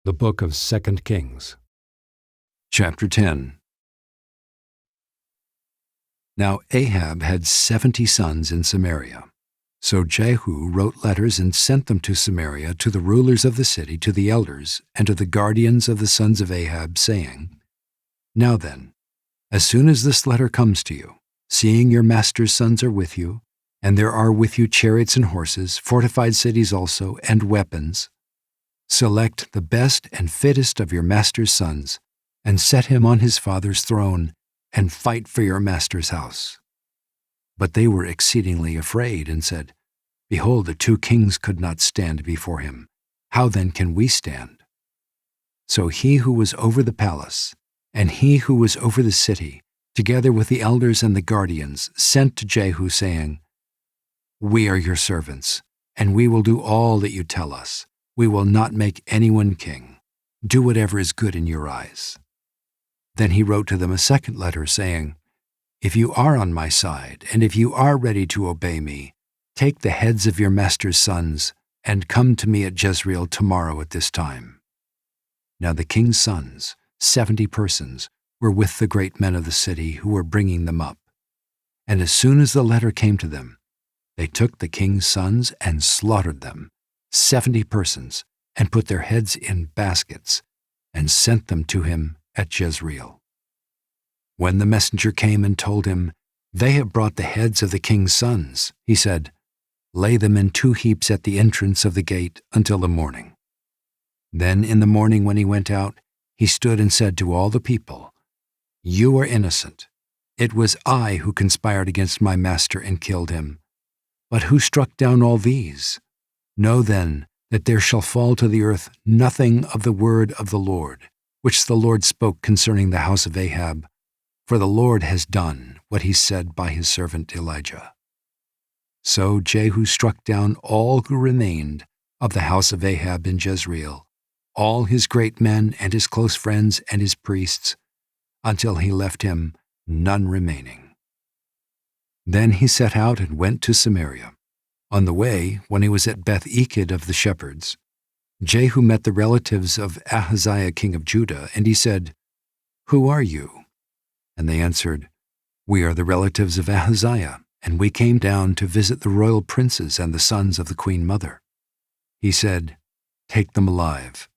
The Book of 2 Kings. Chapter 10. Now Ahab had 70 sons in Samaria. So Jehu wrote letters and sent them to Samaria, to the rulers of the city, to the elders, and to the guardians of the sons of Ahab, saying, Now then, as soon as this letter comes to you, seeing your master's sons are with you, and there are with you chariots and horses, fortified cities also, and weapons, select the best and fittest of your master's sons, and set him on his father's throne, and fight for your master's house. But they were exceedingly afraid, and said, Behold, the 2 kings could not stand before him. How then can we stand? So he who was over the palace, and he who was over the city, together with the elders and the guardians, sent to Jehu, saying, We are your servants, and we will do all that you tell us. We will not make anyone king. Do whatever is good in your eyes. Then he wrote to them a second letter, saying, If you are on my side, and if you are ready to obey me, take the heads of your master's sons, and come to me at Jezreel tomorrow at this time. Now the king's sons, 70 persons, were with the great men of the city who were bringing them up. And as soon as the letter came to them, they took the king's sons and slaughtered them, 70 persons, and put their heads in baskets, and sent them to him at Jezreel. When the messenger came and told him, They have brought the heads of the king's sons, he said, Lay them in 2 heaps at the entrance of the gate until the morning. Then in the morning when he went out, he stood and said to all the people, You are innocent. It was I who conspired against my master and killed him. But who struck down all these? Know then that there shall fall to the earth nothing of the word of the Lord, which the Lord spoke concerning the house of Ahab, for the Lord has done what he said by his servant Elijah. So Jehu struck down all who remained of the house of Ahab in Jezreel, all his great men and his close friends and his priests, until he left him none remaining. Then he set out and went to Samaria. On the way, when he was at Beth-Eked of the shepherds, Jehu met the relatives of Ahaziah king of Judah, and he said, Who are you? And they answered, We are the relatives of Ahaziah, and we came down to visit the royal princes and the sons of the queen mother. He said, Take them alive.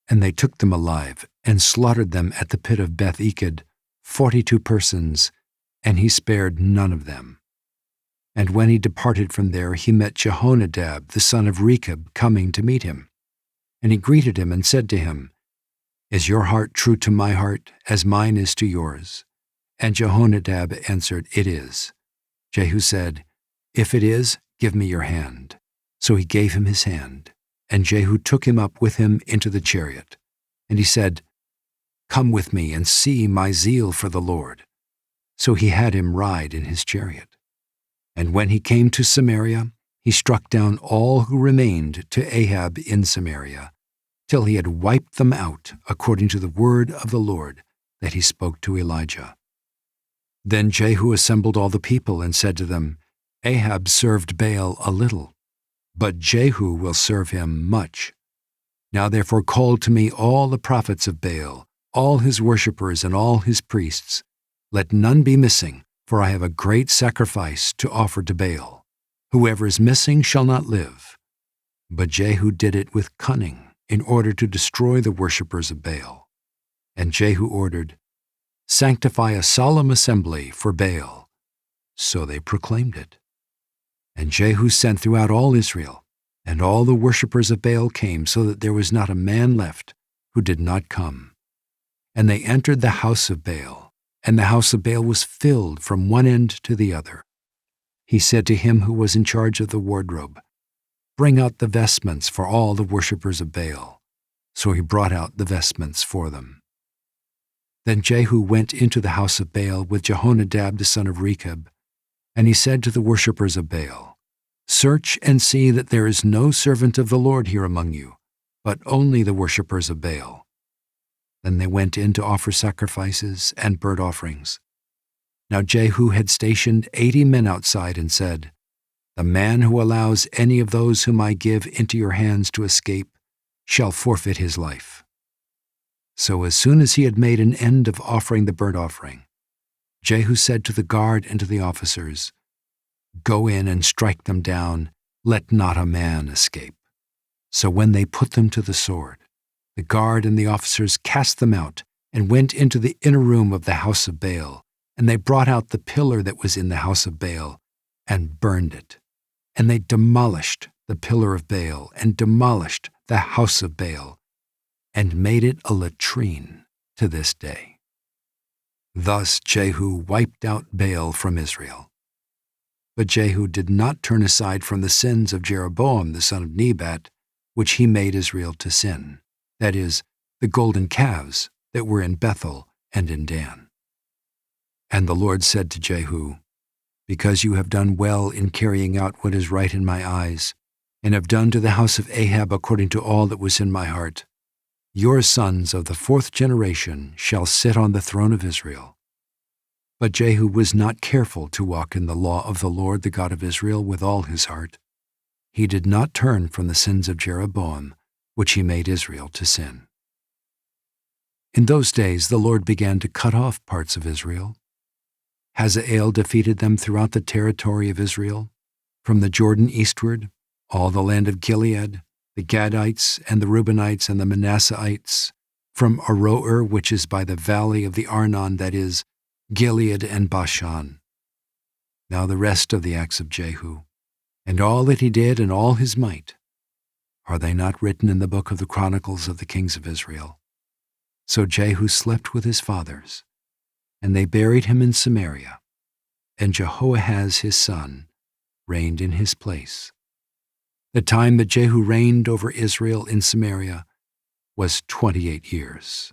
And they took them alive, and slaughtered them at the pit of Beth-Eked, 42 persons, and he spared none of them. And when he departed from there, he met Jehonadab, the son of Rechab, coming to meet him. And he greeted him and said to him, Is your heart true to my heart, as mine is to yours? And Jehonadab answered, It is. Jehu said, If it is, give me your hand. So he gave him his hand, and Jehu took him up with him into the chariot. And he said, Come with me and see my zeal for the Lord. So he had him ride in his chariot. And when he came to Samaria, he struck down all who remained to Ahab in Samaria, till he had wiped them out according to the word of the Lord that he spoke to Elijah. Then Jehu assembled all the people and said to them, Ahab served Baal a little, but Jehu will serve him much. Now therefore call to me all the prophets of Baal, all his worshippers and all his priests. Let none be missing, for I have a great sacrifice to offer to Baal. Whoever is missing shall not live. But Jehu did it with cunning, in order to destroy the worshippers of Baal. And Jehu ordered, Sanctify a solemn assembly for Baal. So they proclaimed it. And Jehu sent throughout all Israel, and all the worshippers of Baal came, so that there was not a man left who did not come. And they entered the house of Baal, and the house of Baal was filled from one end to the other. He said to him who was in charge of the wardrobe, Bring out the vestments for all the worshippers of Baal. So he brought out the vestments for them. Then Jehu went into the house of Baal with Jehonadab the son of Rechab, and he said to the worshippers of Baal, Search and see that there is no servant of the Lord here among you, but only the worshippers of Baal. Then they went in to offer sacrifices and burnt offerings. Now Jehu had stationed 80 men outside and said, The man who allows any of those whom I give into your hands to escape shall forfeit his life. So as soon as he had made an end of offering the burnt offering, Jehu said to the guard and to the officers, "Go in and strike them down, let not a man escape." So when they put them to the sword, the guard and the officers cast them out and went into the inner room of the house of Baal, and they brought out the pillar that was in the house of Baal and burned it. And they demolished the pillar of Baal and demolished the house of Baal and made it a latrine to this day. Thus Jehu wiped out Baal from Israel. But Jehu did not turn aside from the sins of Jeroboam the son of Nebat, which he made Israel to sin, that is, the golden calves that were in Bethel and in Dan. And the Lord said to Jehu, "Because you have done well in carrying out what is right in my eyes, and have done to the house of Ahab according to all that was in my heart, your sons of the 4th generation shall sit on the throne of Israel." But Jehu was not careful to walk in the law of the Lord, the God of Israel, with all his heart. He did not turn from the sins of Jeroboam, which he made Israel to sin. In those days the Lord began to cut off parts of Israel. Hazael defeated them throughout the territory of Israel, from the Jordan eastward, all the land of Gilead, the Gadites and the Reubenites and the Manasseites, from Aroer, which is by the valley of the Arnon, that is, Gilead and Bashan. Now the rest of the acts of Jehu, and all that he did and all his might, are they not written in the book of the Chronicles of the kings of Israel? So Jehu slept with his fathers, and they buried him in Samaria, and Jehoahaz his son reigned in his place. The time that Jehu reigned over Israel in Samaria was 28 years.